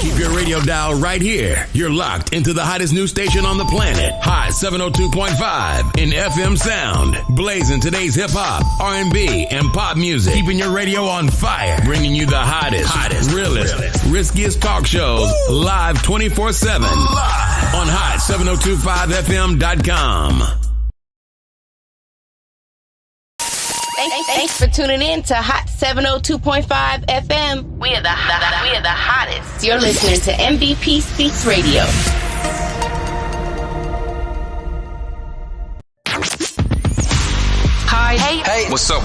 Keep your radio dial right here. You're locked into the hottest news station on the planet. Hot 702.5 in FM sound. Blazing today's hip hop, R&B, and pop music. Keeping your radio on fire. Bringing you the hottest, realest, riskiest talk shows live 24/7 on hot7025fm.com. Thanks for tuning in to Hot 702.5 FM. We are the hottest. You're listening to MVP Speaks Radio. Hi. Hey. What's up?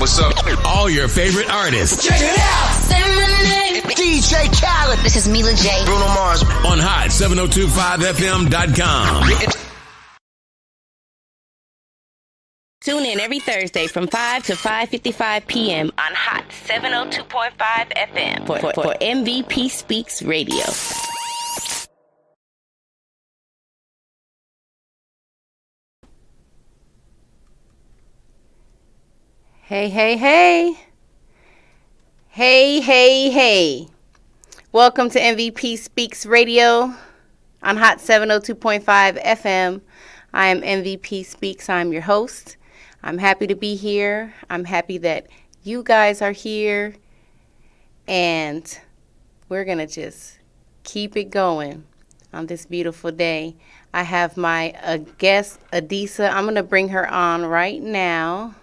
All your favorite artists. Check it out. Say my name. DJ Khaled. This is Mila J. Bruno Mars. On hot7025fm.com. Tune in every Thursday from 5 to 5:55 p.m. on Hot 702.5 FM for MVP Speaks Radio. Hey. Welcome to MVP Speaks Radio on Hot 702.5 FM. I am MVP Speaks. I'm your host. I'm happy to be here. I'm happy that you guys are here. And we're going to just keep it going on this beautiful day. I have my guest, Adisa. I'm going to bring her on right now.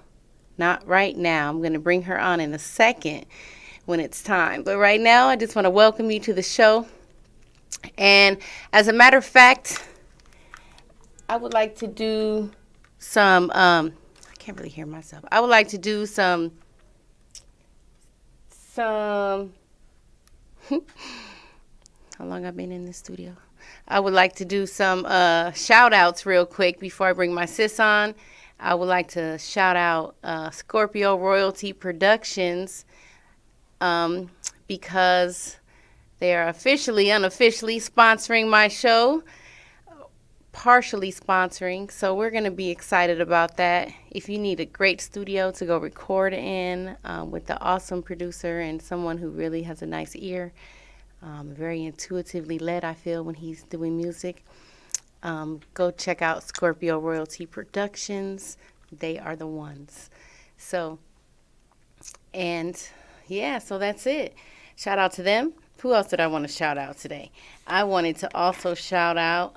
Not right now. I'm going to bring her on in a second when it's time. But right now, I just want to welcome you to the show. And as a matter of fact, I would like to do some, I can't really hear myself. I would like to do some, how long I've been in this studio? I would like to do some shout outs real quick before I bring my sis on. I would like to shout out Scorpio Royalty Productions because they are unofficially sponsoring my show. Partially sponsoring, so we're going to be excited about that. If you need a great studio to go record in with the awesome producer and someone who really has a nice ear, very intuitively led, I feel, when he's doing music, go check out Scorpio Royalty Productions. They are the ones. So that's it. Shout out to them. Who else did I want to shout out today? I wanted to also shout out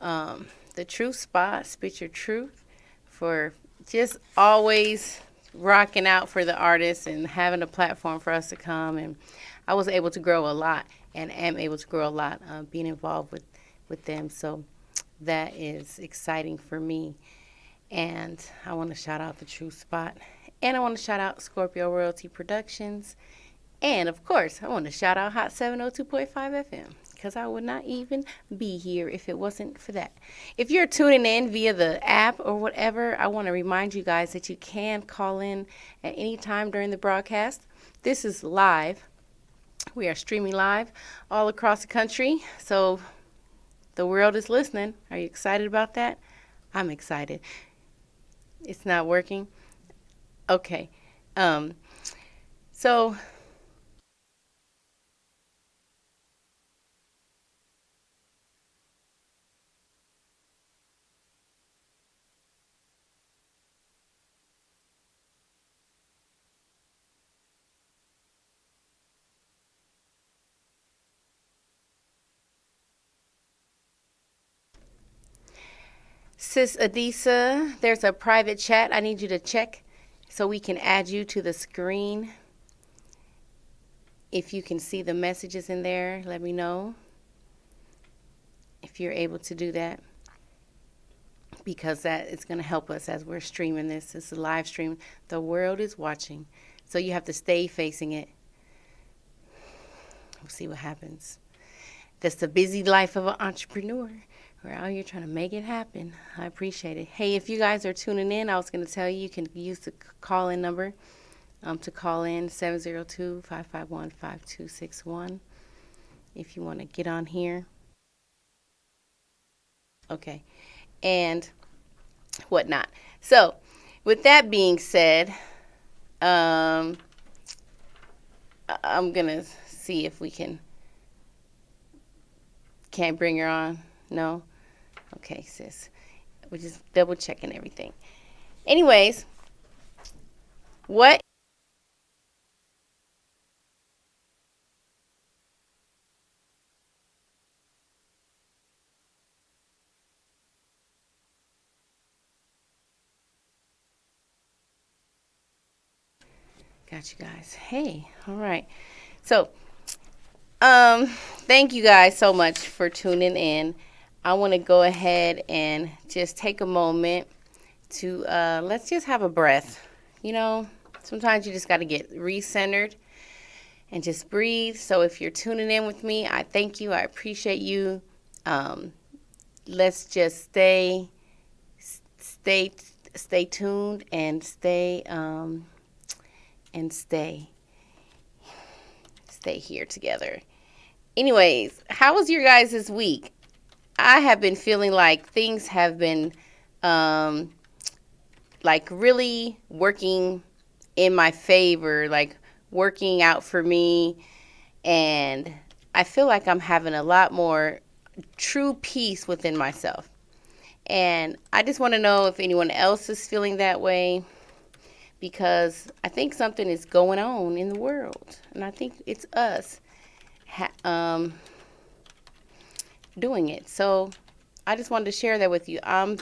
The Truth Spot, Spit Your Truth, for just always rocking out for the artists and having a platform for us to come. And I was able to grow a lot and am able to grow a lot being involved with them. So that is exciting for me. And I want to shout out The Truth Spot. And I want to shout out Scorpio Royalty Productions. And, of course, I want to shout out Hot 702.5 FM. Because I would not even be here if it wasn't for that. If you're tuning in via the app or whatever, I want to remind you guys that you can call in at any time during the broadcast. This is live. We are streaming live all across the country, so the world is listening. Are you excited about that? I'm excited. It's not working? Okay. So... Sis Adisa, there's a private chat I need you to check so we can add you to the screen. If you can see the messages in there, let me know if you're able to do that, because that is going to help us as we're streaming this. This is a live stream. The world is watching, so you have to stay facing it. We'll see what happens. That's the busy life of an entrepreneur. We're out here trying to make it happen. I appreciate it. Hey, if you guys are tuning in, I was going to tell you can use the call-in number to call in, 702-551-5261, if you want to get on here. Okay, and whatnot. So, with that being said, I'm going to see if we can Can't bring her on? No? Okay, sis. We're just double checking everything. Anyways, what got you guys. Hey, all right. So, thank you guys so much for tuning in. I want to go ahead and just take a moment to let's just have a breath. You know, sometimes you just got to get recentered and just breathe. So if you're tuning in with me, I thank you. I appreciate you. Let's just stay tuned and stay here together. Anyways, how was your guys this week? I have been feeling like things have been like really working in my favor, like working out for me, and I feel like I'm having a lot more true peace within myself. And I just want to know if anyone else is feeling that way, because I think something is going on in the world, and I think it's us doing it. So I just wanted to share that with you. I'm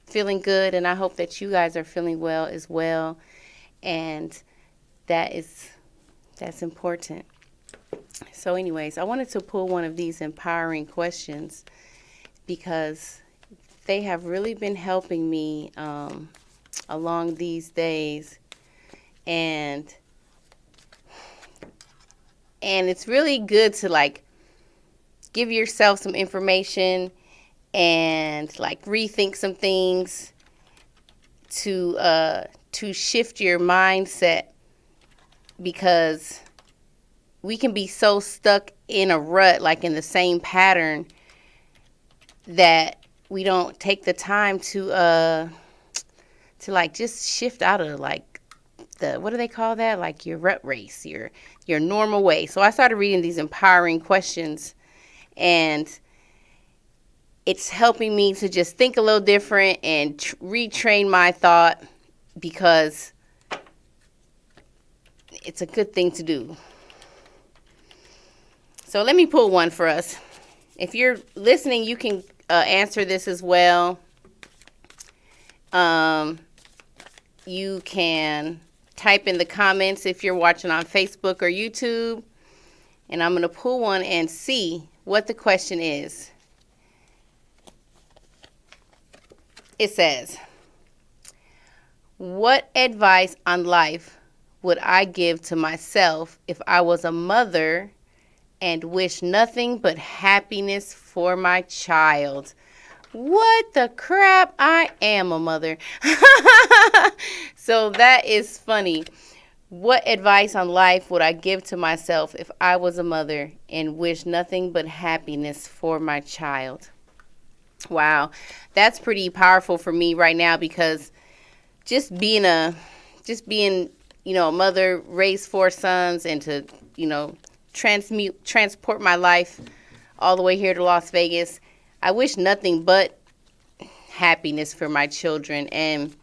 feeling good, and I hope that you guys are feeling well as well, and that's important. So anyways, I wanted to pull one of these empowering questions because they have really been helping me along these days, and it's really good to like give yourself some information and like rethink some things to shift your mindset, because we can be so stuck in a rut, like in the same pattern, that we don't take the time to like just shift out of like the, what do they call that? Like your rut race, your normal way. So I started reading these empowering questions, and it's helping me to just think a little different and retrain my thought, because it's a good thing to do. So let me pull one for us. If you're listening, you can answer this as well. You can type in the comments if you're watching on Facebook or YouTube, and I'm going to pull one and see what the question is. It says, what advice on life would I give to myself if I was a mother and wish nothing but happiness for my child? What the crap? I am a mother. So that is funny. What advice on life would I give to myself if I was a mother and wish nothing but happiness for my child? Wow, that's pretty powerful for me right now, because just being a mother, raise 4 sons, and to, transport my life all the way here to Las Vegas, I wish nothing but happiness for my children. And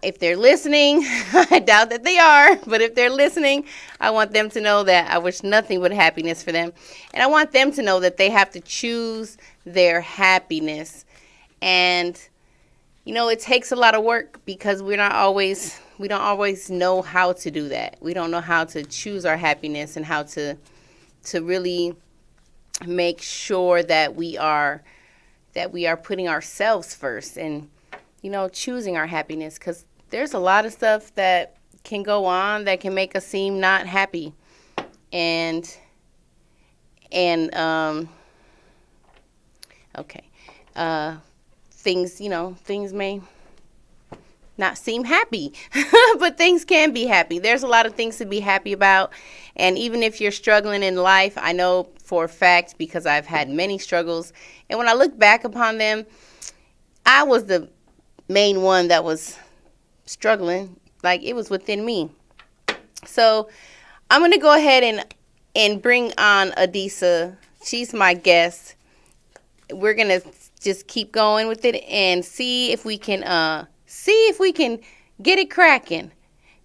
if they're listening, I doubt that they are, but if they're listening, I want them to know that I wish nothing but happiness for them. And I want them to know that they have to choose their happiness. And, it takes a lot of work, because we don't always know how to do that. We don't know how to choose our happiness and how to really make sure that we are putting ourselves first and, choosing our happiness, because there's a lot of stuff that can go on that can make us seem not happy. Things may not seem happy, but things can be happy. There's a lot of things to be happy about. And even if you're struggling in life, I know for a fact, because I've had many struggles, and when I look back upon them, I was the main one that was struggling. Like, it was within me. So I'm going to go ahead and bring on Adisa. She's my guest. we're gonna just keep going with it and see if we can get it cracking,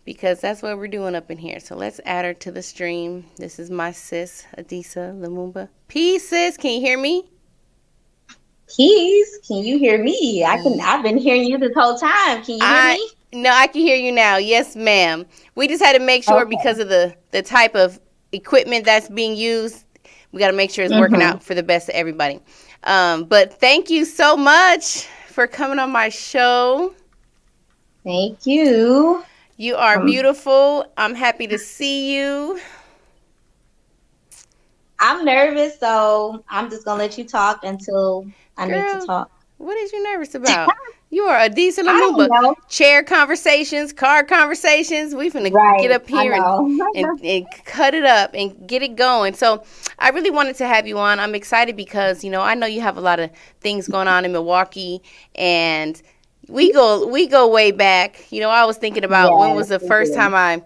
because that's what we're doing up in here. So let's add her to the stream. This is my sis, Adisa Lumumba. Peace, sis. Can you hear me? Peace. Can you hear me? I've been hearing you this whole time. Can you hear me? No, I can hear you now. Yes, ma'am. We just had to make sure, because of the type of equipment that's being used, we got to make sure it's working out for the best of everybody. But thank you so much for coming on my show. Thank you. You are beautiful. I'm happy to see you. I'm nervous, so I'm just going to let you talk until I need to talk. What is you nervous about? You are Adisa Lumumba. Chair conversations, car conversations. We finna get up here and cut it up and get it going. So I really wanted to have you on. I'm excited because, I know you have a lot of things going on in Milwaukee, and we go way back. I was thinking about when was the first time I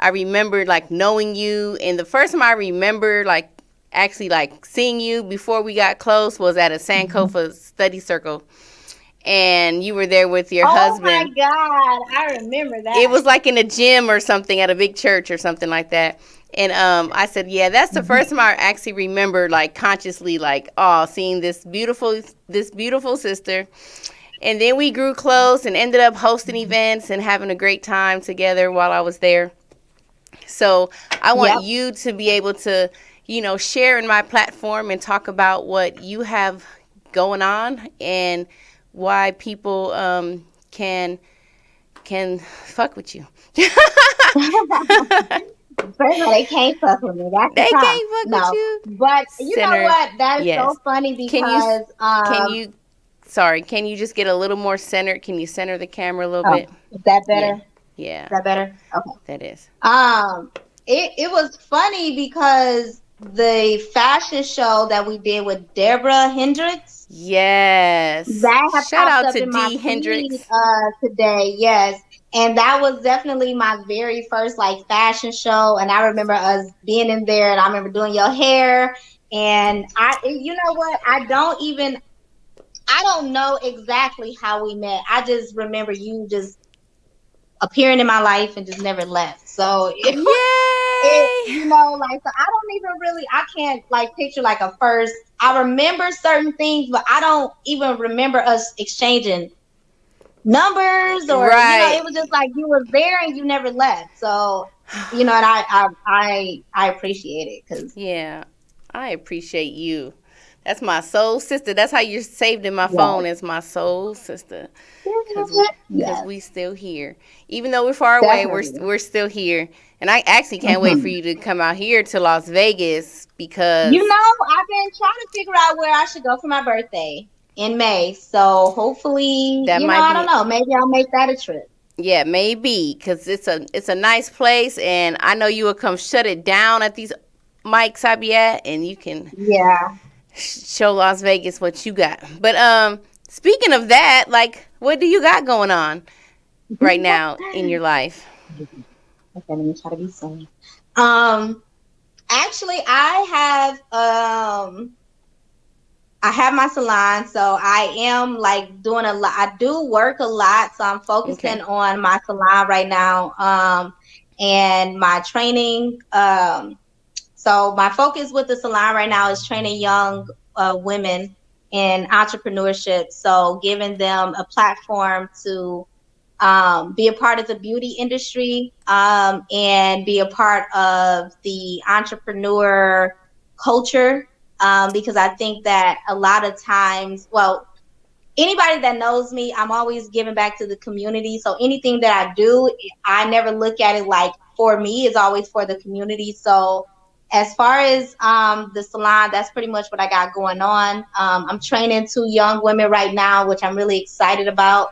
remembered like knowing you, and the first time I remember like actually like seeing you before we got close was at a Sankofa study circle. And you were there with your husband. Oh my God, I remember that. It was like in a gym or something at a big church or something like that. And I said, yeah, that's the first time I actually remember like consciously like, seeing this beautiful sister. And then we grew close and ended up hosting events and having a great time together while I was there. So I want you to be able to, share in my platform and talk about what you have going on and why people can fuck with you. First of all, they can't fuck with me. They can't fuck with you. But you know what? That is so funny because can you just get a little more centered? Can you center the camera a little bit? Is that better? Yeah. Is that better? Okay. That is. It was funny because the fashion show that we did with Deborah Hendricks. Yes. That has Shout out up to in my D Hendricks feed, today. Yes. And that was definitely my very first like fashion show. And I remember us being in there, and I remember doing your hair. And you know what? I don't know exactly how we met. I just remember you just appearing in my life and just never left. So so I can't like picture like a first. I remember certain things, but I don't even remember us exchanging numbers or it was just like you were there and you never left. So and I appreciate it because I appreciate you. That's my soul sister. That's how you're saved in my phone, as my soul sister. Because we still here. Even though we're far away, we're still here. And I actually can't wait for you to come out here to Las Vegas because... I've been trying to figure out where I should go for my birthday in May. So hopefully, I don't know. Maybe I'll make that a trip. Yeah, maybe. Because it's a nice place. And I know you will come shut it down at these mics I be at. And you can... show Las Vegas what you got. But speaking of that, like, what do you got going on right now in your life? Okay, let me try to be funny. Actually, I have my salon, so I am like doing a lot. I do work a lot, so I'm focusing on my salon right now, and my training. So my focus with the salon right now is training young women in entrepreneurship. So giving them a platform to be a part of the beauty industry and be a part of the entrepreneur culture. Because I think that a lot of times, anybody that knows me, I'm always giving back to the community. So anything that I do, I never look at it like for me, it's always for the community. So as far as the salon, that's pretty much what I got going on. I'm training 2 young women right now, which I'm really excited about.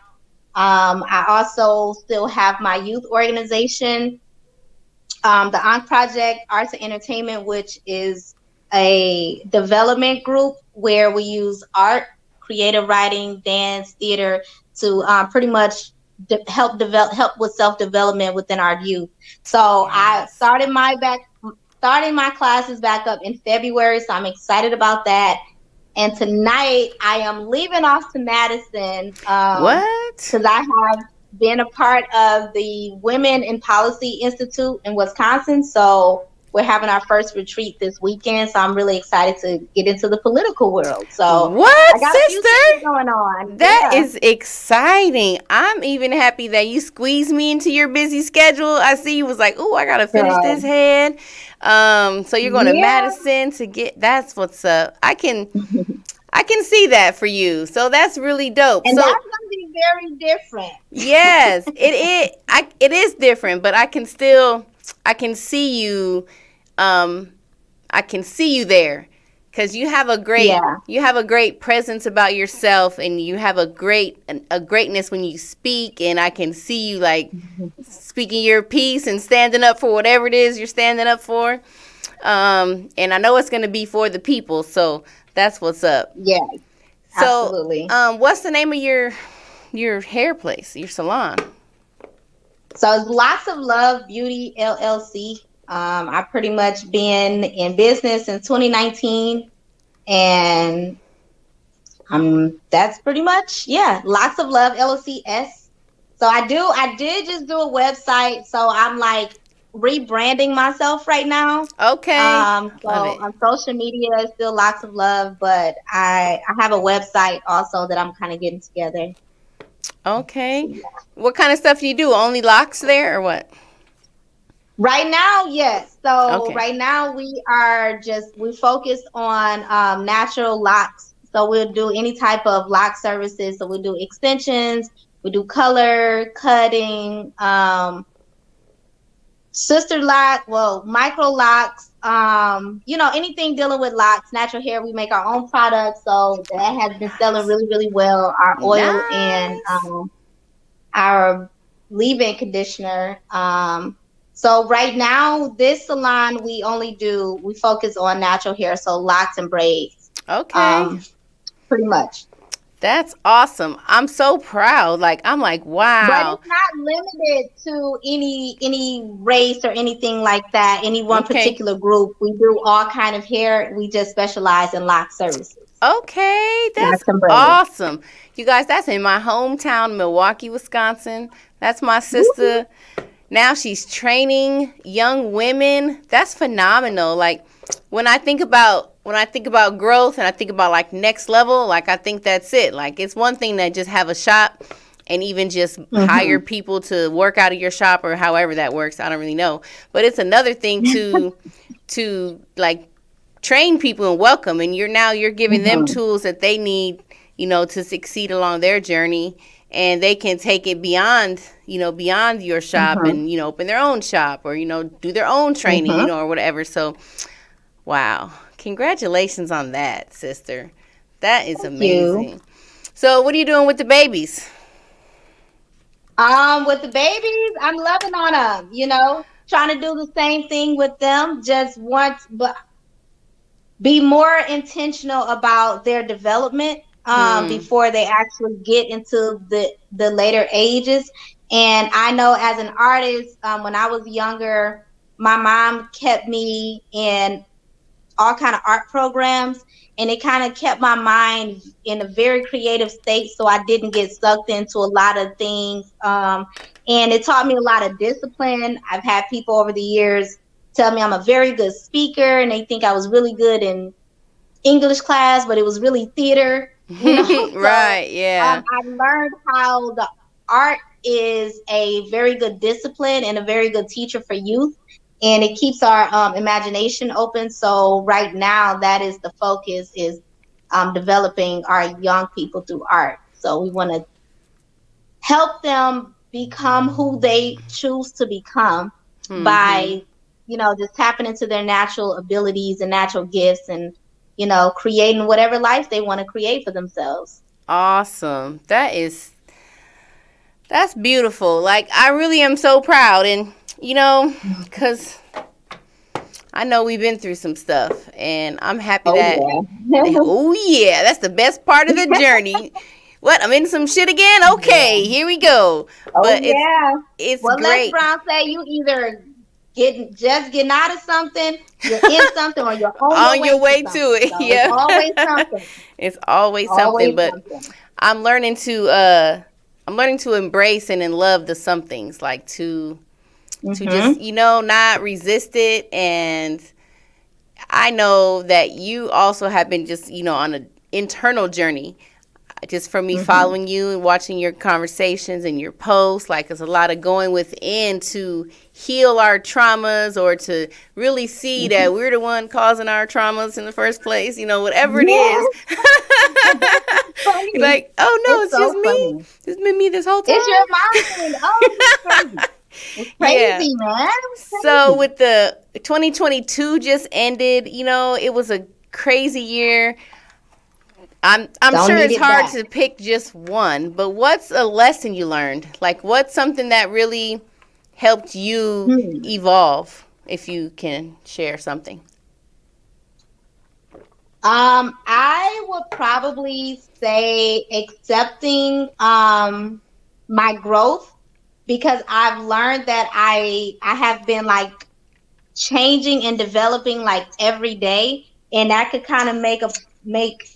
I also still have my youth organization, the Ankh Project Arts and Entertainment, which is a development group where we use art, creative writing, dance, theater to pretty much help with self-development within our youth. So I started my classes back up in February, so I'm excited about that. And tonight I am leaving off to Madison. What? Because I have been a part of the Women in Policy Institute in Wisconsin. So we're having our first retreat this weekend. So I'm really excited to get into the political world. So what, I got sister? a few things going on. That is exciting. I'm even happy that you squeezed me into your busy schedule. I see you was like, "Ooh, I gotta finish this head." So you're going to Madison to get. That's what's up. I can see that for you. So that's really dope. And so, that's gonna be very different. Yes, it is. It is different, but I can see you. I can see you there. Because you have a great presence about yourself, and you have a greatness when you speak, and I can see you like speaking your piece and standing up for whatever it is you're standing up for. And I know it's going to be for the people, so that's what's up. Yeah, so, absolutely. What's the name of your hair place, your salon? So it's Lots of Love Beauty LLC. I've pretty much been in business since 2019, and that's pretty much, Lots of Love LLC. So I did just do a website, so I'm like rebranding myself right now. Okay. So on social media it's still Lots of Love, but I have a website also that I'm kind of getting together. Okay. Yeah. What kind of stuff do you do? Only locks there or what? Right now, yes. So right now we focus on natural locks. So we'll do any type of lock services. So we'll do extensions, we do color, cutting, sister lock, micro locks, anything dealing with locks, natural hair. We make our own products. So that has been selling really, really well. Our oil and our leave-in conditioner. So right now, this salon, we focus on natural hair, so locks and braids. Okay. Pretty much. That's awesome. I'm so proud. I'm like, wow. But it's not limited to any race or anything like that, any one particular group. We do all kind of hair. We just specialize in lock services. Okay, that's awesome. You guys, that's in my hometown, Milwaukee, Wisconsin. That's my sister. Woo-hoo. Now she's training young women. That's phenomenal. Like when I think about growth and I think about next level, I think that's it. It's one thing to just have a shop and even just hire people to work out of your shop or however that works. I don't really know. But it's another thing to train people and welcome, and you're giving them tools that they need, to succeed along their journey. And they can take it beyond your shop and, open their own shop or, do their own training, or whatever. So, wow. Congratulations on that, sister. That is amazing. So what are you doing with the babies? With the babies, I'm loving on them, trying to do the same thing with them. But be more intentional about their development. Before they actually get into the later ages. And I know as an artist, when I was younger, my mom kept me in all kind of art programs, and it kind of kept my mind in a very creative state, so I didn't get sucked into a lot of things. And it taught me a lot of discipline. I've had people over the years tell me I'm a very good speaker, and they think I was really good in English class, but it was really theater. Right, yeah. I learned how the art is a very good discipline and a very good teacher for youth, and it keeps our imagination open. So right now, that is the focus, is developing our young people through art. So we want to help them become who they choose to become by, just tapping into their natural abilities and natural gifts, and creating whatever life they want to create for themselves. Awesome. That's beautiful. I really am so proud. And, because I know we've been through some stuff, and I'm happy that's the best part of the journey. What? I'm in some shit again? Okay, here we go. But it's well, great. Les Brown say you either getting out of something, you're in something, or you're on your way to it. So Yeah, it's always something. It's always something. But I'm learning to embrace and in love the somethings, like to just not resist it. And I know that you also have been just on an internal journey. Just from me following you and watching your conversations and your posts, like there's a lot of going within to heal our traumas, or to really see that we're the one causing our traumas in the first place, whatever it is. Like, oh no, it's so just funny. Me. It's been me this whole time. It's your mind. Oh, it's crazy. It's crazy, man. It's crazy. So with the 2022 just ended, it was a crazy year. I'm sure it's hard to pick just one, but what's a lesson you learned? Like, what's something that really helped you evolve, if you can share something? I would probably say accepting my growth, because I've learned that I have been like changing and developing like every day, and that could kind of make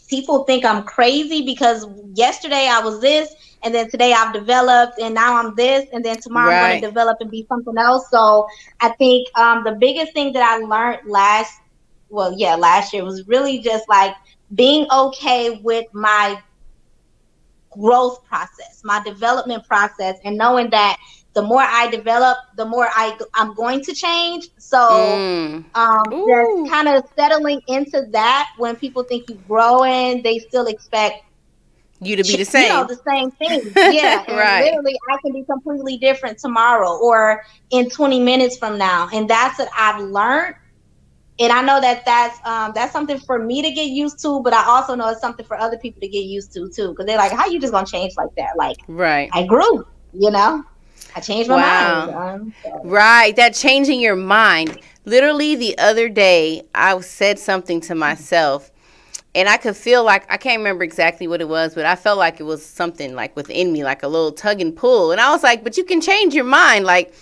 people think I'm crazy, because yesterday I was this, and then today I've developed, and now I'm this, and then tomorrow I'm going to develop and be something else. So I think the biggest thing that I learned last year was really just like being okay with my growth process, my development process, and knowing that the more I develop, the more I'm going to change. So just kind of settling into that. When people think you're growing, they still expect you to be the same. The same thing. Yeah. And literally, I can be completely different tomorrow or in 20 minutes from now. And that's what I've learned. And I know that's something for me to get used to, but I also know it's something for other people to get used to too. Because they're like, how you just going to change like that? Like, I grew, I changed my mind. Right. That changing your mind. Literally the other day, I said something to myself, and I could feel like, I can't remember exactly what it was, but I felt like it was something like within me, like a little tug and pull. And I was like, but you can change your mind. Like,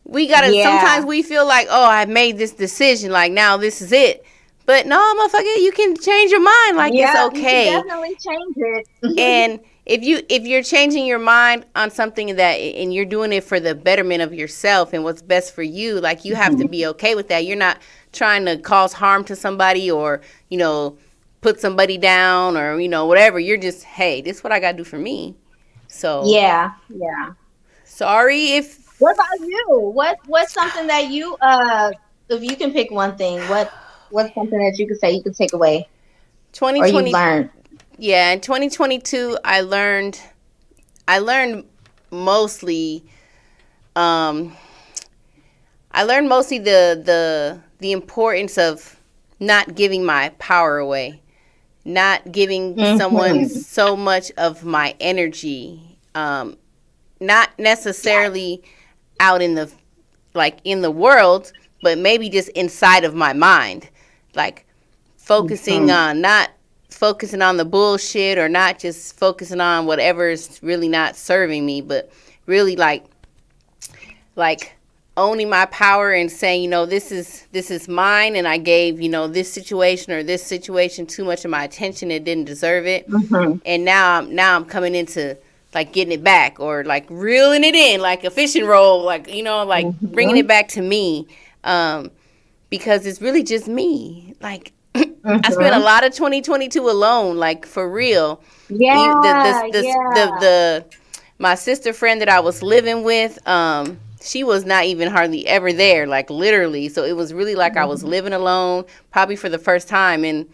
we got to, sometimes we feel like, oh, I made this decision. Like, now this is it. But no, motherfucker, you can change your mind. Like, it's okay. You can definitely change it. And if you're changing your mind on something that, and you're doing it for the betterment of yourself and what's best for you, like, you have to be okay with that. You're not trying to cause harm to somebody, or put somebody down, or whatever. You're just, hey, this is what I gotta do for me. So yeah. Sorry if. What about you? What's something that you if you can pick one thing, what's something that you could say you could take away? 2020. Or you learned. Yeah, in 2022, I learned mostly. I learned mostly the importance of not giving my power away, not giving someone so much of my energy, not necessarily out in the world, but maybe just inside of my mind, like focusing on the bullshit, or not just focusing on whatever is really not serving me, but really like owning my power and saying, this is mine, and I gave, this situation too much of my attention. It didn't deserve it. And now I'm coming into like getting it back, or like reeling it in like a fishing role, like, bringing it back to me. Because it's really just me. Like, I spent a lot of 2022 alone, like, for real. My sister friend that I was living with, she was not even hardly ever there, like, literally. So it was really like I was living alone, probably for the first time in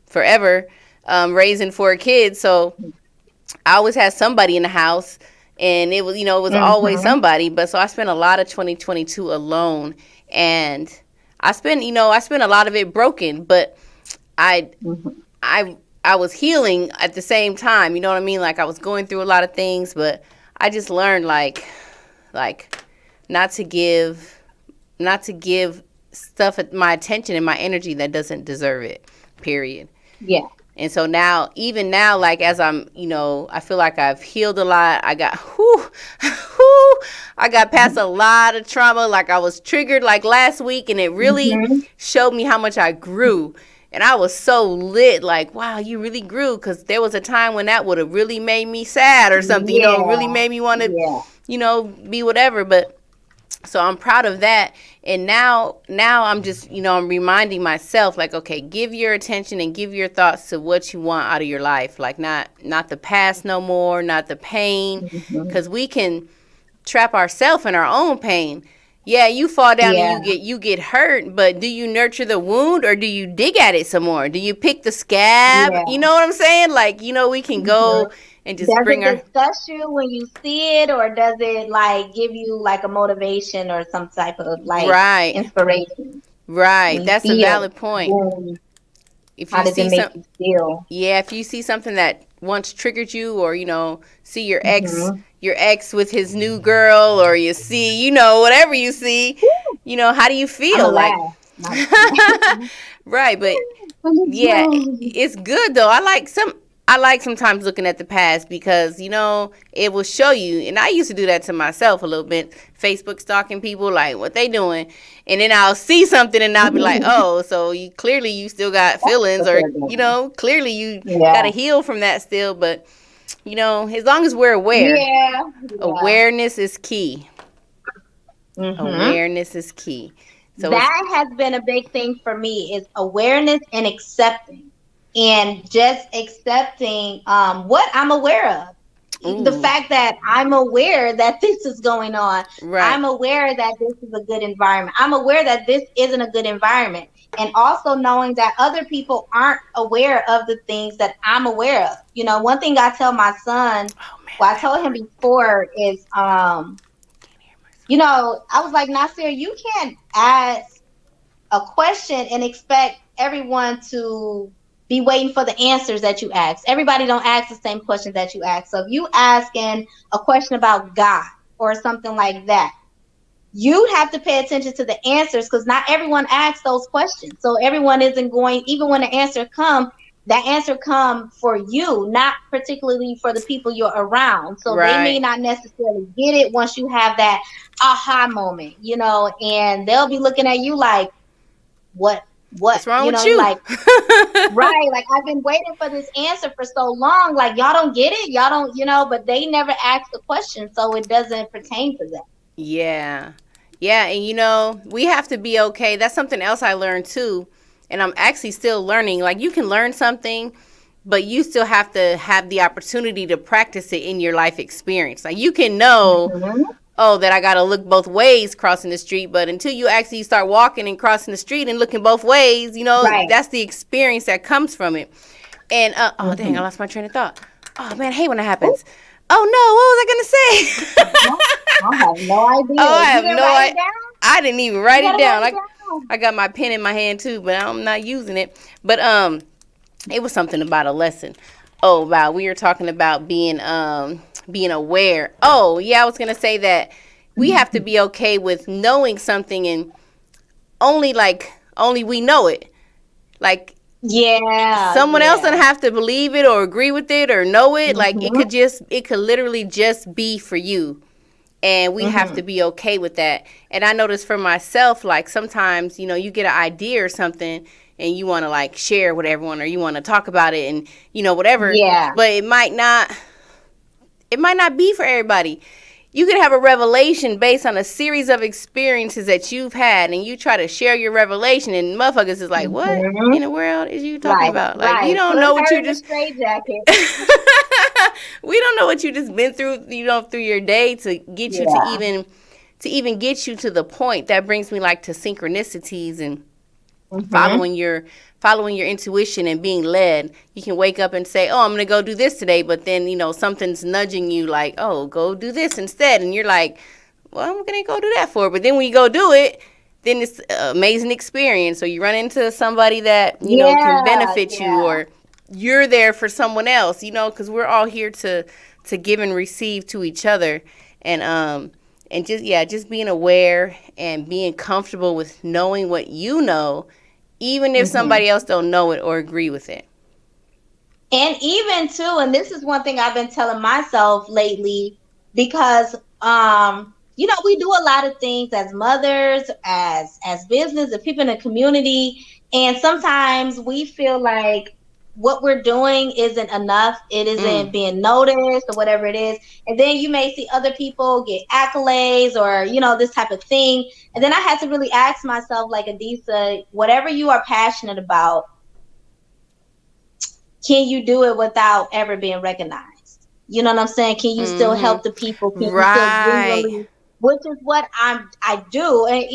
forever, raising 4 kids. So I always had somebody in the house, and it was, it was always somebody. But so I spent a lot of 2022 alone, and I spent a lot of it broken, but I was healing at the same time. You know what I mean? Like, I was going through a lot of things, but I just learned like not to give stuff my attention and my energy that doesn't deserve it. Period. Yeah. And so now, even now, like as I'm, I feel like I've healed a lot. I got, I got past a lot of trauma. Like I was triggered like last week, and it really showed me how much I grew. And I was so lit, like, wow, you really grew. Because there was a time when that would have really made me sad or something, really made me want to, be whatever. But so I'm proud of that. And now I'm just, I'm reminding myself, like, okay, give your attention and give your thoughts to what you want out of your life. Like not the past no more, not the pain. Because we can trap ourselves in our own pain. Yeah, you fall down and you get hurt, but do you nurture the wound or do you dig at it some more? Do you pick the scab? Yeah. You know what I'm saying? Like, we can go and just bring our... Does it disgust you when you see it, or does it like give you like a motivation or some type of like inspiration? Right, that's a valid point. If how does it make you feel? Yeah, if you see something that once triggered you, or see your ex with his new girl, or you see whatever you see, how do you feel? Like right, but yeah, it's good though. I like sometimes looking at the past because, it will show you. And I used to do that to myself a little bit. Facebook stalking people, like, what they doing? And then I'll see something and I'll be like, oh, so you still got feelings, or, clearly you got to heal from that still. But, as long as we're aware, awareness is key. Awareness is key. So that has been a big thing for me, is awareness and accepting. And just accepting what I'm aware of. Ooh. The fact that I'm aware that this is going on. Right. I'm aware that this is a good environment. I'm aware that this isn't a good environment. And also knowing that other people aren't aware of the things that I'm aware of. One thing I tell my son, I told him before is, I was like, Nasir, you can't ask a question and expect everyone to be waiting for the answers that you ask. Everybody don't ask the same questions that you ask. So if you asking a question about God or something like that, you have to pay attention to the answers, because not everyone asks those questions. So everyone isn't going, even when the answer comes, that answer come for you, not particularly for the people you're around. So they may not necessarily get it once you have that aha moment, and they'll be looking at you like, what's wrong with you? Like, right. Like, I've been waiting for this answer for so long. Like, y'all don't get it. Y'all don't, but they never ask the question. So it doesn't pertain to them. Yeah. Yeah. And, we have to be okay. That's something else I learned too. And I'm actually still learning. Like, you can learn something, but you still have to have the opportunity to practice it in your life experience. Like, you can know, that I got to look both ways crossing the street. But until you actually start walking and crossing the street and looking both ways, that's the experience that comes from it. And, dang, I lost my train of thought. Oh, man, I hate when that happens. Oh, no, what was I going to say? I have no idea. I have no idea. I didn't even write it down. I got my pen in my hand, too, but I'm not using it. But it was something about a lesson. We were talking about being aware. Oh, yeah, I was going to say that we have to be okay with knowing something, and only we know it. Like, someone else doesn't have to believe it or agree with it or know it. Like, it could literally just be for you. And we have to be okay with that. And I noticed for myself, like, sometimes, you get an idea or something and you want to like share with everyone, or you want to talk about it and, whatever. Yeah. But it might not be for everybody. You could have a revelation based on a series of experiences that you've had, and you try to share your revelation, and motherfuckers is like, what in the world is you talking about? Like, you don't know what you just... We don't know what you just been through, through your day to get you to even get you to the point. That brings me like to synchronicities and following your intuition and being led. You can wake up and say, oh, I'm going to go do this today. But then, something's nudging you like, oh, go do this instead. And you're like, well, I'm going to go do that for. But then when you go do it, then it's an amazing experience. Or you run into somebody that, can benefit you, or you're there for someone else, because we're all here to give and receive to each other. And just being aware and being comfortable with knowing what you know, even if somebody else don't know it or agree with it. And even too, and this is one thing I've been telling myself lately, because we do a lot of things as mothers, as business, and people in the community, and sometimes we feel like what we're doing isn't enough. It isn't being noticed or whatever it is. And then you may see other people get accolades or, this type of thing. And then I had to really ask myself, like, Adisa, whatever you are passionate about, can you do it without ever being recognized? You know what I'm saying? Can you still help the people? Can you still genuinely, which is what I do. And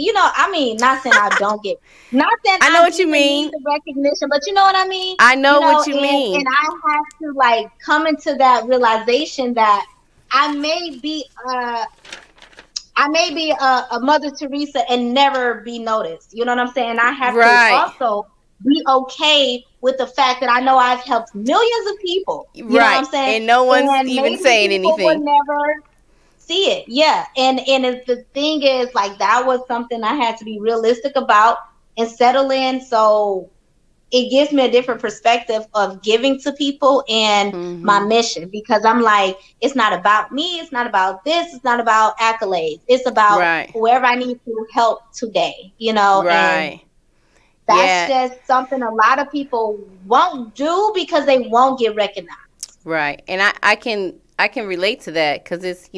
not saying I don't get, not saying I know what you mean, need the recognition, but you know what I mean? I know what you mean. And I have to like come into that realization that I may be a Mother Teresa and never be noticed. You know what I'm saying? I have to also be okay with the fact that I know I've helped millions of people. You know what I'm saying? And no one's even saying anything. Would never see it. Yeah. And the thing is, like, that was something I had to be realistic about and settle in. So it gives me a different perspective of giving to people and my mission, because I'm like, it's not about me. It's not about this. It's not about accolades. It's about whoever I need to help today, And that's just something a lot of people won't do because they won't get recognized. Right. And I can relate to that, because it's,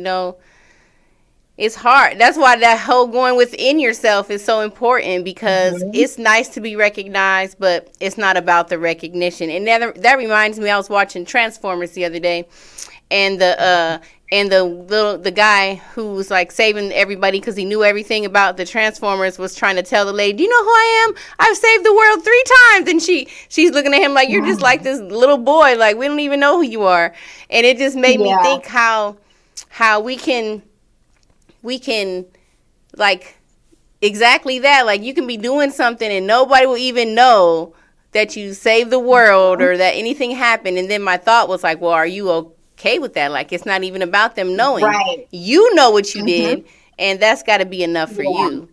it's hard. That's why that whole going within yourself is so important, because it's nice to be recognized, but it's not about the recognition. And that reminds me, I was watching Transformers the other day, and the guy who was like saving everybody because he knew everything about the Transformers was trying to tell the lady, "Do you know who I am? I've saved the world 3 times." And she's looking at him like, "You're just like this little boy. Like, we don't even know who you are." And it just made me think how we can like exactly that. Like, you can be doing something and nobody will even know that you saved the world or that anything happened. And then my thought was like, well, are you okay with that? Like, it's not even about them knowing. You know what you did, and that's got to be enough for you,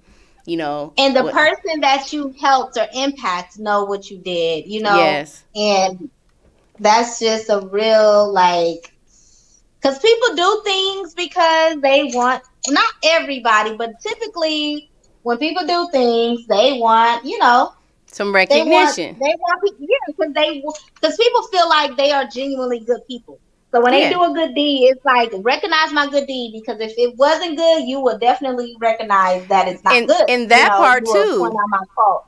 And the person that you helped or impact know what you did, Yes. And that's just a real, like, because people do things because they want, not everybody, but typically when people do things, they want, some recognition. They want because people feel like they are genuinely good people. So when they do a good deed, it's like, recognize my good deed, because if it wasn't good, you will definitely recognize that it's not good. And that part too. Point out my fault.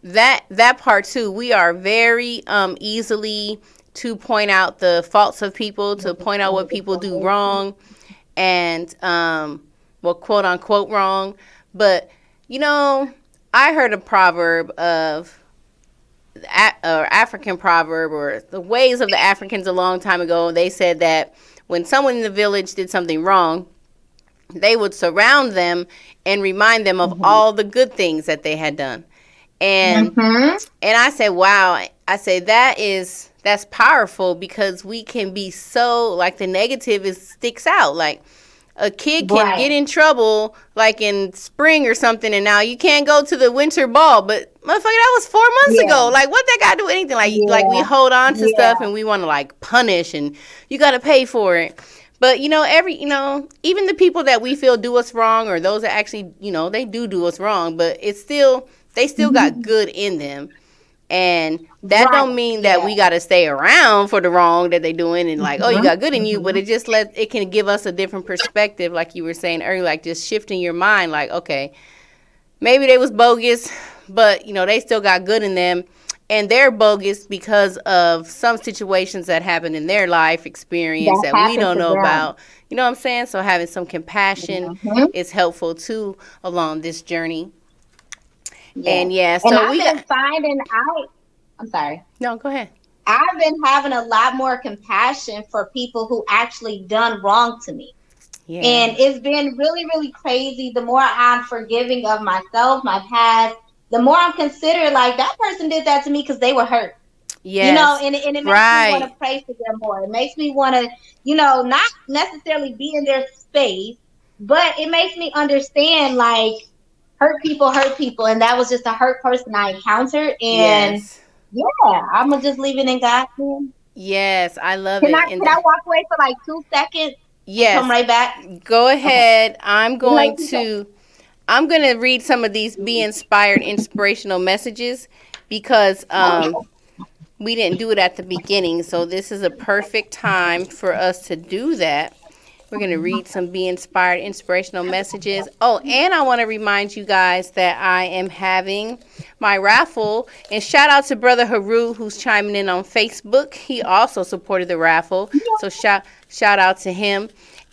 That part too. We are very easily to point out the faults of people, to point out what people do wrong, and quote unquote wrong. But I heard a proverb of African proverb, or the ways of the Africans a long time ago. They said that when someone in the village did something wrong, they would surround them and remind them of all the good things that they had done. And I said, wow. I say that's powerful, because we can be so, like, the negative sticks out. Like, a kid can get in trouble, like in spring or something, and now you can't go to the winter ball. But motherfucker, that was 4 months ago. Like, what that got to do with anything? Like we hold on to stuff and we want to like punish, and you got to pay for it. But even the people that we feel do us wrong, or those that actually, they do us wrong, but they still got good in them. And that don't mean that we got to stay around for the wrong that they doing and like, oh, you got good in you. But it can give us a different perspective, like you were saying earlier, like just shifting your mind. Like, okay, maybe they was bogus, but, they still got good in them. And they're bogus because of some situations that happened in their life experience that we don't know about. You know what I'm saying? So having some compassion is helpful, too, along this journey. And so I've been finding out. I'm sorry. No, go ahead. I've been having a lot more compassion for people who actually done wrong to me. Yeah. And it's been really, really crazy. The more I'm forgiving of myself, my past, the more I'm considering, like, that person did that to me because they were hurt. Yes. And it makes me want to pray for them more. It makes me want to, not necessarily be in their space, but it makes me understand, like, hurt people, and that was just a hurt person I encountered, and I'm gonna just leave it in God's hands. Yes, I love Can it. I can I walk away for like 2 seconds and come Yes, right back? go Okay. ahead. Like you said. I'm going to read some of these Be Inspired inspirational messages because we didn't do it at the beginning. So this is a perfect time for us to do that. We're going to read some Be Inspired inspirational messages. Oh, and I want to remind you guys that I am having my raffle. And shout out to Brother Haru, who's chiming in on Facebook. He also supported the raffle. So shout out to him.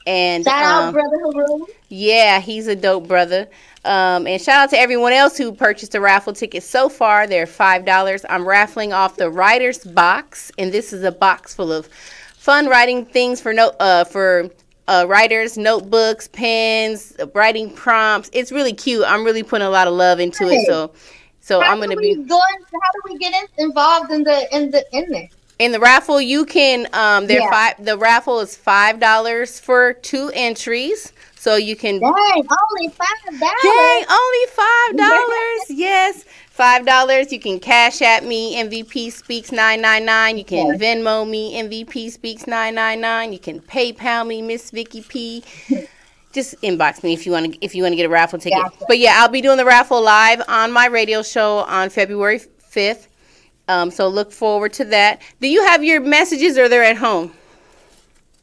And Shout out, Brother Haru. yeah, he's a dope brother. And shout out to everyone else who purchased the raffle tickets so far. They're $5. I'm raffling off the writer's box, and this is a box full of fun writing things for writers, notebooks, pens, writing prompts. It's really cute. I'm really putting a lot of love into it. So How I'm gonna do be we get involved in this? in the raffle. You can Yeah. the raffle is $5 for 2 entries. So you can Dang, only $5. Dang, only $5. Yes, $5. You can cash at me, MVP Speaks 999. You can Venmo me, MVP Speaks 999. You can PayPal me, Miss Vicky P. Just inbox me if you want to get a raffle ticket. Gotcha. But yeah, I'll be doing the raffle live on my radio show on February 5th. So look forward to that. Do you have your messages or they're at home?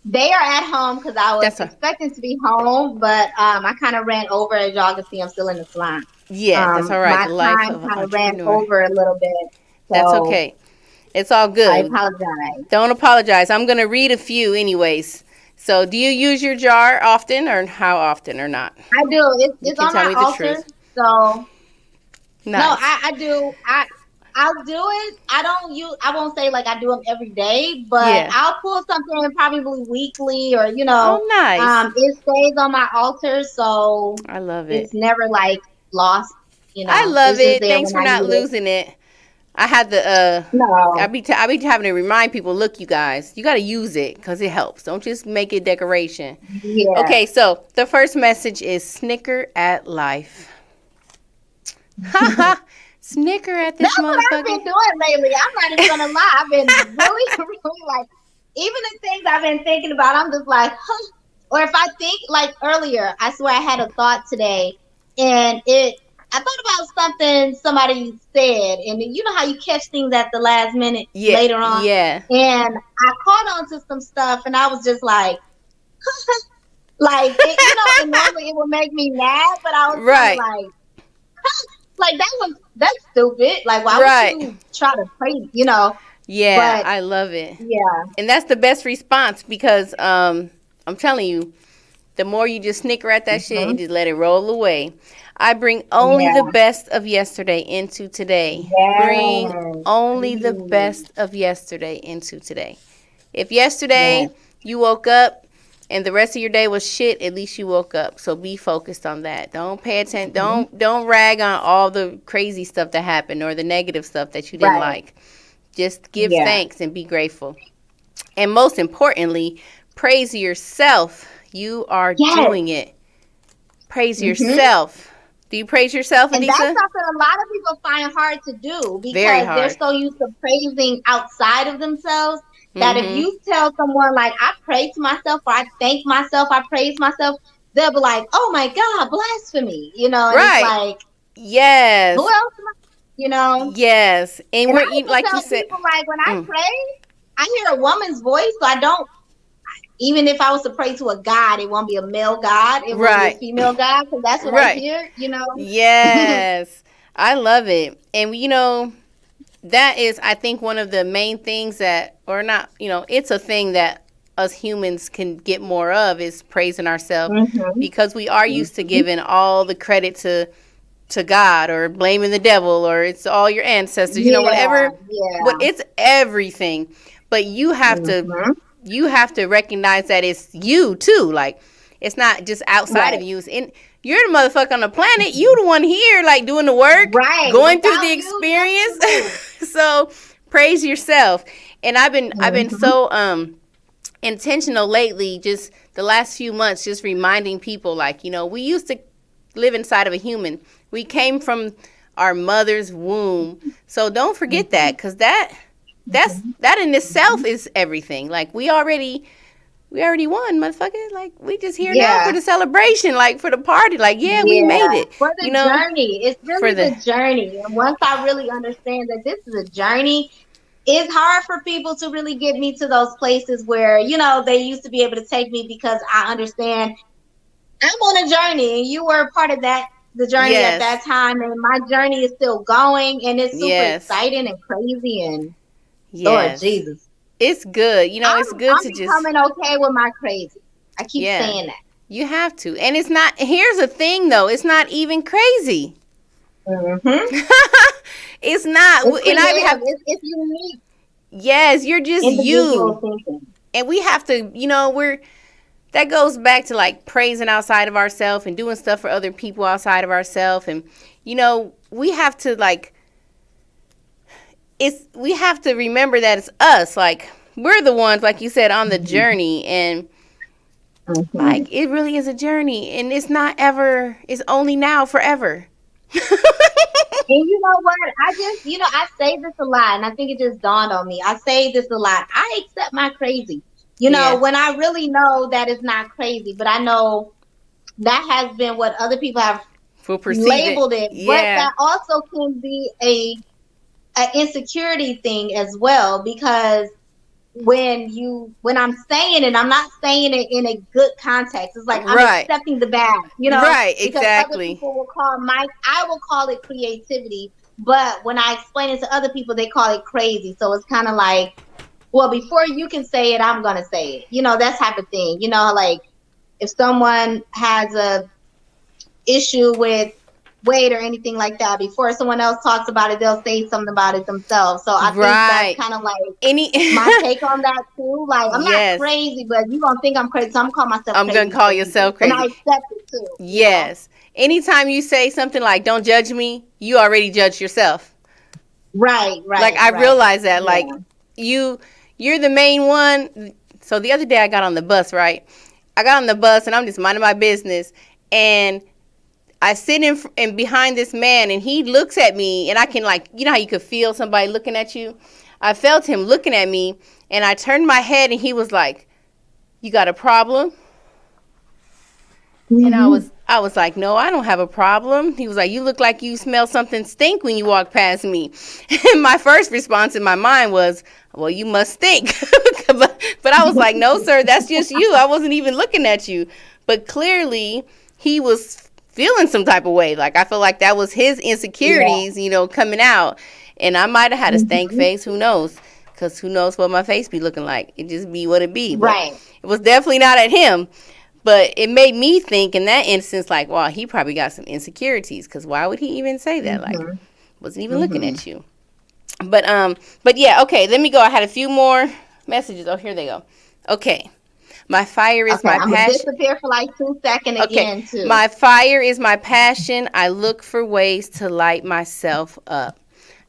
They are at home because I was expecting to be home, but I kind of ran over. As y'all can see, I'm still in the salon. Yeah, that's all right. My The life time of an kind of ran entrepreneur. over a little bit. So That's okay. It's all good. I apologize. Don't apologize. I'm going to read a few anyways. So do you use your jar often or how often or not? I do. It's can on tell my me the altar. truth. So Nice. no, I do. I'll do it. I won't say like I do them every day, but Yeah. I'll pull something probably weekly or Oh, nice. it stays on my altar, so I love it. it's never like lost. I love it's just it. there Thanks for when I not need it. losing it. I had the No. I be having to remind people, look, you guys, you got to use it because it helps. Don't just make it decoration. Yeah. Okay, so the first message is snicker at life. Haha. Snicker at this That's what I've been motherfucker. doing lately. I'm not even gonna lie. I've been really like, even the things I've been thinking about, I'm just like, huh. Or if I think like earlier, I swear I had a thought today, and I thought about something somebody said, and you know how you catch things at the last minute later on. Yeah. And I caught on to some stuff, and I was just like, like and normally it would make me mad, but I was Right. kinda like that's stupid. Like, why would you try to pray? Yeah, But, I love it. yeah, And that's the best response because I'm telling you, the more you just snicker at that shit and just let it roll away. I bring only the best of yesterday into today. Bring only the best of yesterday into today. If yesterday you woke up and the rest of your day was shit, at least you woke up. So be focused on that. Don't pay attention. Don't rag on all the crazy stuff that happened or the negative stuff that you didn't like. Just give thanks and be grateful. And most importantly, praise yourself. You are doing it. Praise yourself. Do you praise yourself, and Anissa? that's something a lot of people find hard to do because Very hard. they're so used to praising outside of themselves that if you tell someone like, I pray to myself, or I thank myself, I praise myself, they'll be like, oh my God, blasphemy, and Right. it's like, Yes. who else am I, Yes. And And we're I also like tell you said. people, like, when I pray, I hear a woman's voice, so I don't. Even if I was to pray to a God, it won't be a male God. It will be a female God, because that's what I hear. Yes, I love it, and that is, I think, one of the main things that, or not, it's a thing that us humans can get more of is praising ourselves because we are used to giving all the credit to God or blaming the devil or it's all your ancestors, whatever. Yeah. But it's everything. But you have to recognize that it's you too. Like, it's not just outside of you. You're the motherfucker on the planet. You the one here, like, doing the work, going through the experience. So praise yourself. And I've been so intentional lately, just the last few months, just reminding people, like, we used to live inside of a human. We came from our mother's womb. So don't forget that, because that that in itself is everything. Like we already won, motherfucker. Like we just here now for the celebration, like for the party. Like we made it. For the journey. It's really the journey. And once I really understand that this is a journey, it's hard for people to really get me to those places where, they used to be able to take me, because I understand I'm on a journey and you were a part of the journey at that time. And my journey is still going, and it's super exciting and crazy, and Lord Jesus. It's good. It's good to just... I'm becoming okay with my crazy. I keep saying that. You have to. And it's not... Here's the thing, though. It's not even crazy. Mm-hmm. It's not. It's unique. Yes, you're just you. Thinking. And we have to, that goes back to like praising outside of ourselves and doing stuff for other people outside of ourselves. And, we have to we have to remember that it's us. Like, we're the ones, like you said, on the journey. And like, it really is a journey. And it's not ever, it's only now, forever. And you know what? I just, I say this a lot, and I think it just dawned on me. I say this a lot. I accept my crazy. When I really know that it's not crazy, but I know that has been what other people have labeled it. Yeah. But that also can be an insecurity thing as well, because when I'm saying it, I'm not saying it in a good context. It's like I'm accepting the bad, Right, because exactly. Other people will I will call it creativity, but when I explain it to other people, they call it crazy. So it's kind of like, well, before you can say it, I'm gonna say it. That type of thing. Like if someone has a issue with weight or anything like that, before someone else talks about it, they'll say something about it themselves. So I think that's kind of like my take on that too. Like, I'm not crazy, but you don't think I'm crazy, so I'm gonna call myself crazy. I'm gonna call yourself crazy. And I accept it too. Yes. Anytime you say something like, don't judge me, you already judge yourself. Right. Like, I realize that. Yeah. Like, you're the main one. So the other day I got on the bus, right? I got on the bus and I'm just minding my business, and I sit in behind this man, and he looks at me, and I can, like, how you could feel somebody looking at you? I felt him looking at me, and I turned my head, and he was like, "You got a problem?" Mm-hmm. And I was like, "No, I don't have a problem." He was like, "You look like you smell something stink when you walk past me." And my first response in my mind was, "Well, you must stink." But I was like, "No, sir, that's just you. I wasn't even looking at you." But clearly, he was feeling some type of way. Like, I feel like that was his insecurities, coming out. And I might have had a stank face. Who knows? Because who knows what my face be looking like. It just be what it be. But it was definitely not at him. But it made me think in that instance, like, wow, he probably got some insecurities. Because why would he even say that? Like, wasn't even looking at you. But yeah, okay, let me go. I had a few more messages. Oh, here they go. Okay. My fire is my passion. I'm going to disappear for like 2 seconds again, too. My fire is my passion. I look for ways to light myself up.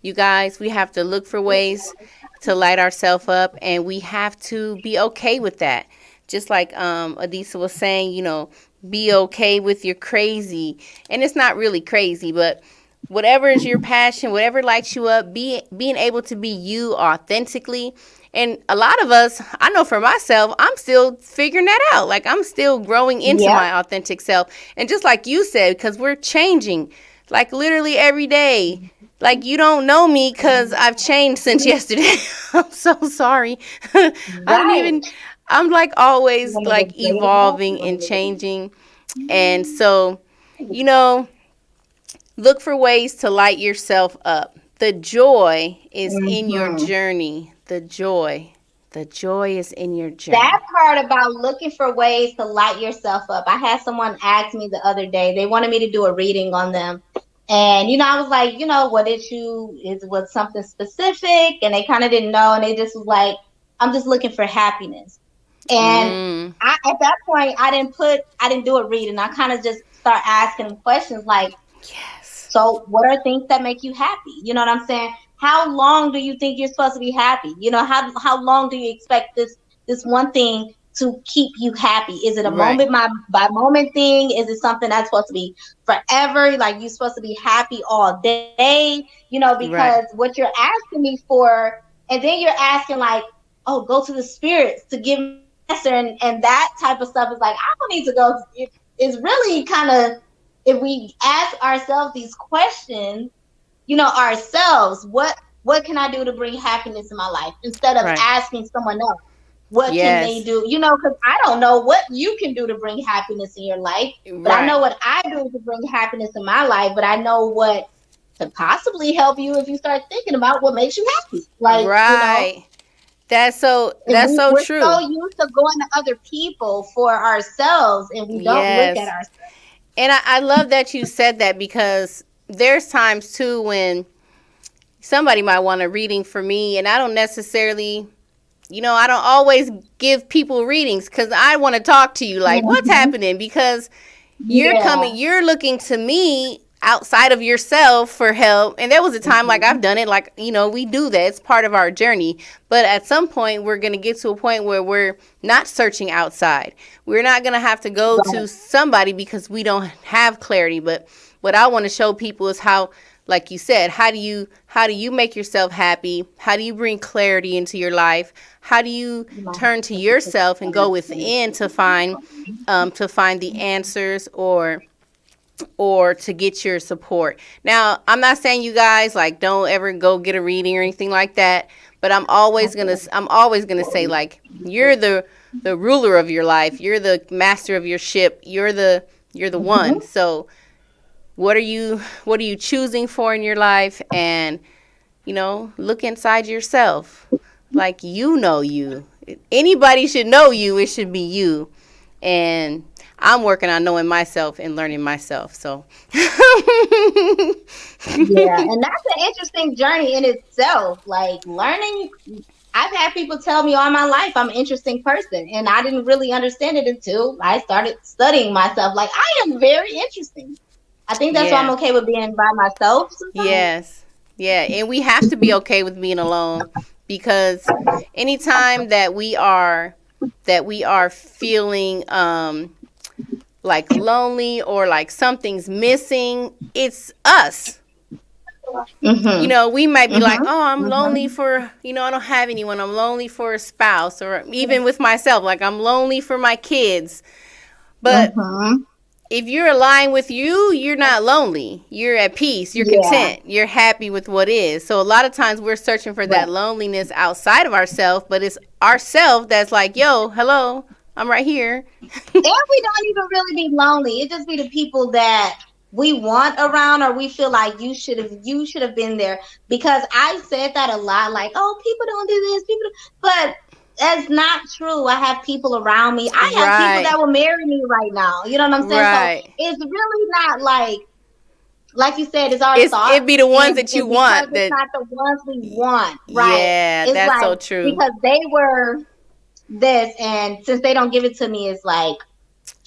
You guys, we have to look for ways to light ourselves up, and we have to be okay with that. Just like Adisa was saying, be okay with your crazy. And it's not really crazy, but whatever is your passion, whatever lights you up, being able to be you authentically. And a lot of us, I know for myself, I'm still figuring that out. Like, I'm still growing into my authentic self. And just like you said, because we're changing, like, literally every day. Like, you don't know me because I've changed since yesterday. I'm so sorry. I'm like always like evolving and changing. And so, look for ways to light yourself up. The joy is in your journey. The joy is in your journey. That part about looking for ways to light yourself up. I had someone ask me the other day. They wanted me to do a reading on them. And, I was like, what issue was something specific? And they kind of didn't know. And they just was like, I'm just looking for happiness. And at that point, I didn't do a reading. I kind of just start asking them questions like, so what are things that make you happy? You know what I'm saying? How long do you think you're supposed to be happy? How long do you expect this one thing to keep you happy? Is it a moment by moment thing? Is it something that's supposed to be forever? Like, you're supposed to be happy all day? Because what you're asking me for And then you're asking like, oh, go to the spirits to give me an answer. And that type of stuff is like, I don't need to go. It's really kind of, if we ask ourselves these questions, ourselves, what can I do to bring happiness in my life, instead of asking someone else, what can they do? Because I don't know what you can do to bring happiness in your life, but I know what I do to bring happiness in my life, but I know what could possibly help you if you start thinking about what makes you happy. Like, That's so true. We're so used to going to other people for ourselves, and we don't look at ourselves. And I love that you said that, because there's times too when somebody might want a reading for me, and I don't necessarily, I don't always give people readings because I want to talk to you. Like, what's happening? Because you're looking to me outside of yourself for help. And there was a time like I've done it, like, we do that. It's part of our journey. But at some point, we're going to get to a point where we're not searching outside. We're not going to have to go to somebody because we don't have clarity. But what I want to show people is how, like you said, how do you make yourself happy? How do you bring clarity into your life? How do you turn to yourself and go within to find the answers or to get your support? Now, I'm not saying you guys like don't ever go get a reading or anything like that, but I'm always gonna say, like, you're the ruler of your life. You're the master of your ship. You're the one. So what are you choosing for in your life? And, look inside yourself. Like, you. Anybody should know you. It should be you. And I'm working on knowing myself and learning myself. So yeah, and that's an interesting journey in itself. Like, learning. I've had people tell me all my life I'm an interesting person, and I didn't really understand it until I started studying myself. Like, I am very interesting. I think that's why I'm okay with being by myself sometimes. Yes. Yeah, and we have to be okay with being alone, because anytime that we are feeling like lonely or like something's missing, it's us. We might be like, oh, I'm lonely for, I don't have anyone. I'm lonely for a spouse, or even with myself, like I'm lonely for my kids. But if you're aligned with you, you're not lonely. You're at peace. You're content. You're happy with what is. So a lot of times we're searching for that loneliness outside of ourselves, but it's ourself that's like, yo, hello, I'm right here. And we don't even really be lonely. It just be the people that we want around, or we feel like you should have been there. Because I said that a lot, like, oh, people don't do this, but that's not true. I have people around me. I have people that will marry me right now. You know what I'm saying? Right. So it's really not like you said, it's our thoughts. It'd be the ones that you want. It's not the ones we want. Right. Yeah, it's that's like, so true. Because they were this, and since they don't give it to me, it's like,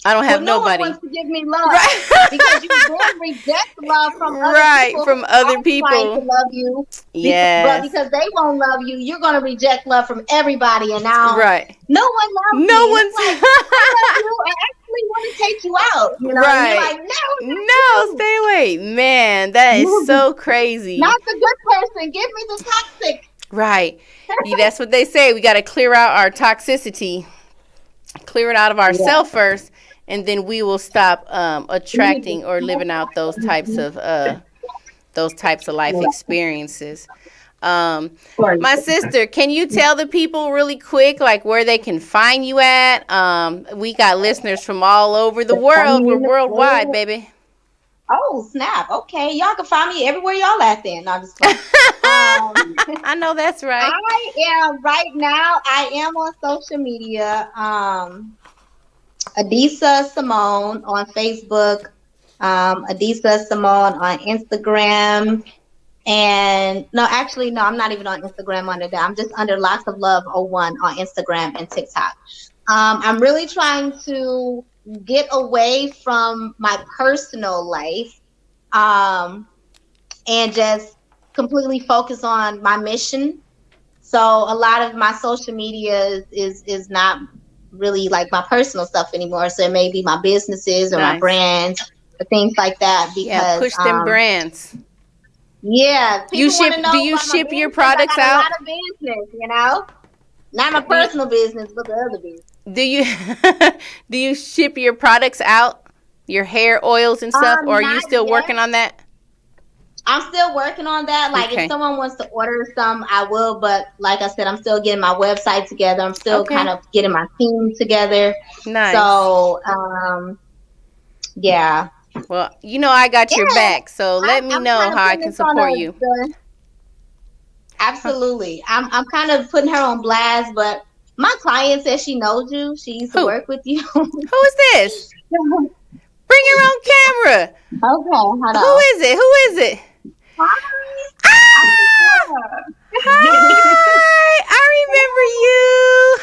I don't have nobody. No one wants to give me love, because you then reject love from other people. From other people. Trying to love you. Yes. But because they won't love you, you're going to reject love from everybody. And now no one loves you. No one's like, I love you. I actually want to take you out. You're like, no, stay away. Man, that is so crazy. Not the good person. Give me the toxic. Right. That's what they say. We got to clear out our toxicity. Clear it out of ourselves first. And then we will stop attracting or living out those types of life experiences. My sister, can you tell the people really quick, like, where they can find you at? We got listeners from all over the world. We're worldwide, baby. Oh, snap. Okay. Y'all can find me everywhere y'all at then. No, I'm just kidding. I know that's right. I am on social media. Adisa Simone on Facebook, Adisa Simone on Instagram, and no, I'm not even on Instagram under that. I'm just under Lots of Love 01 on Instagram and TikTok. I'm really trying to get away from my personal life, and just completely focus on my mission. So a lot of my social media is not really like my personal stuff anymore. So it may be my businesses or my brands or things like that. Because push them brands. Yeah, people want to know Do you about my ship your business. products I got out? a lot of business, not my personal business, but the other business. Do you do you ship your products out? Your hair oils and stuff, or are you Not still yet. working on that? I'm still working on that. Like, Okay. if someone wants to order some, I will. But like I said, I'm still getting my website together. I'm still Okay. kind of getting my team together. Nice. So, yeah. Well, I got your Yeah. back, so let me I'm know kind of how I putting can this on support you. Absolutely. I'm kind of putting her on blast, but my client says she knows you. She used to Who? work with you. Who is this? Bring her on camera. Okay, hold on. Who is it? Who is it? Hi, I remember you.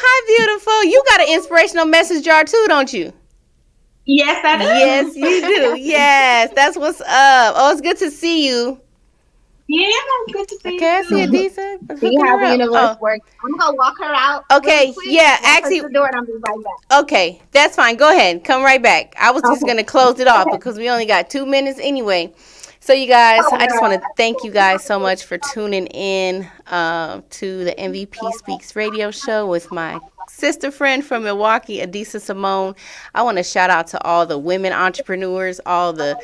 Hi, beautiful. You got an inspirational message jar too, don't you? Yes, I do. Yes, you do. Yes, that's what's up. Oh, it's good to see you. Yeah, good to see you. Okay, I see Adisa. See how the universe works. I'm gonna walk her out. Okay, really quick, yeah, walk her actually- to the door, and I'll be right back. Okay, that's fine. Go ahead. Come right back. I was just Okay. going to close it off because we only got 2 minutes anyway. So, you guys, I just want to thank you guys so much for tuning in to the MVP Speaks radio show with my sister friend from Milwaukee, Adisa Simone. I want to shout out to all the women entrepreneurs, all the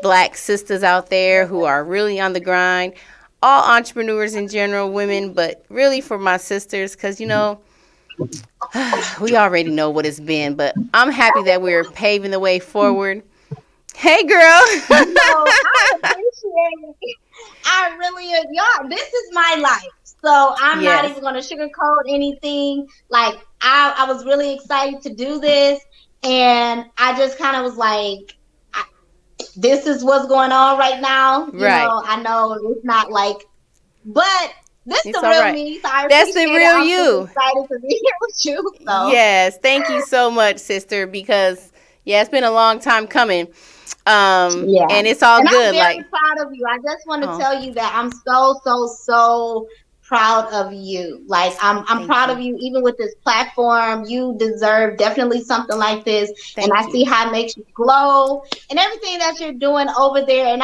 Black sisters out there who are really on the grind, all entrepreneurs in general, women, but really for my sisters because, we already know what it's been, but I'm happy that we're paving the way forward. Hey, girl. I appreciate it. I really, y'all, this is my life. So I'm not even going to sugarcoat anything. Like, I was really excited to do this. And I just kind of was like, this is what's going on right now. You know, I know it's not like, but this is the real me. So that's the real you. I'm excited to be here with you. So. Yes. Thank you so much, sister, because, it's been a long time coming. And it's all good. I'm very proud of you. I just want to tell you that I'm so proud of you. Like, I'm proud of you, even with this platform. You deserve definitely something like this. I see how it makes you glow and everything that you're doing over there. And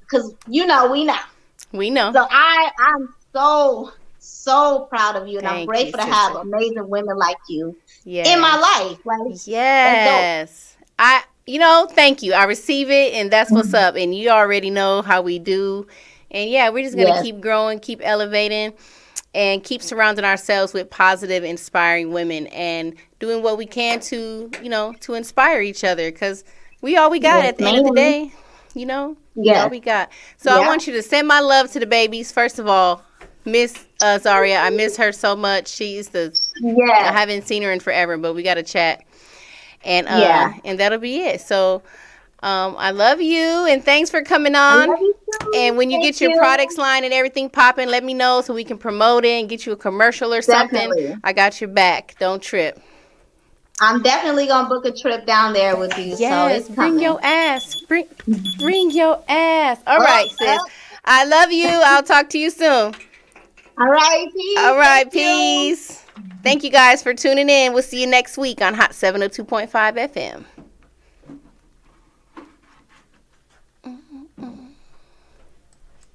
because we know. So I'm so proud of you, and I'm grateful to have amazing women like you in my life. Like, yes, thank you. I receive it, and that's what's up. And you already know how we do. And we're just gonna keep growing, keep elevating, and keep surrounding ourselves with positive, inspiring women, and doing what we can to inspire each other. Because we all we got at the end of the day. All we got. So I want you to send my love to the babies. First of all, Miss Zaria, I miss her so much. She's I haven't seen her in forever, but we got to chat. And and that'll be it. So I love you, and thanks for coming on. I love you too. And when you get your products line and everything popping, let me know so we can promote it and get you a commercial or something. I got your back. Don't trip. I'm definitely gonna book a trip down there with you. Yes, so bring your ass. Bring your ass. All right, sis. I love you. I'll talk to you soon. All right, peace. All right, peace. Thank you guys for tuning in. We'll see you next week on Hot 702.5 FM.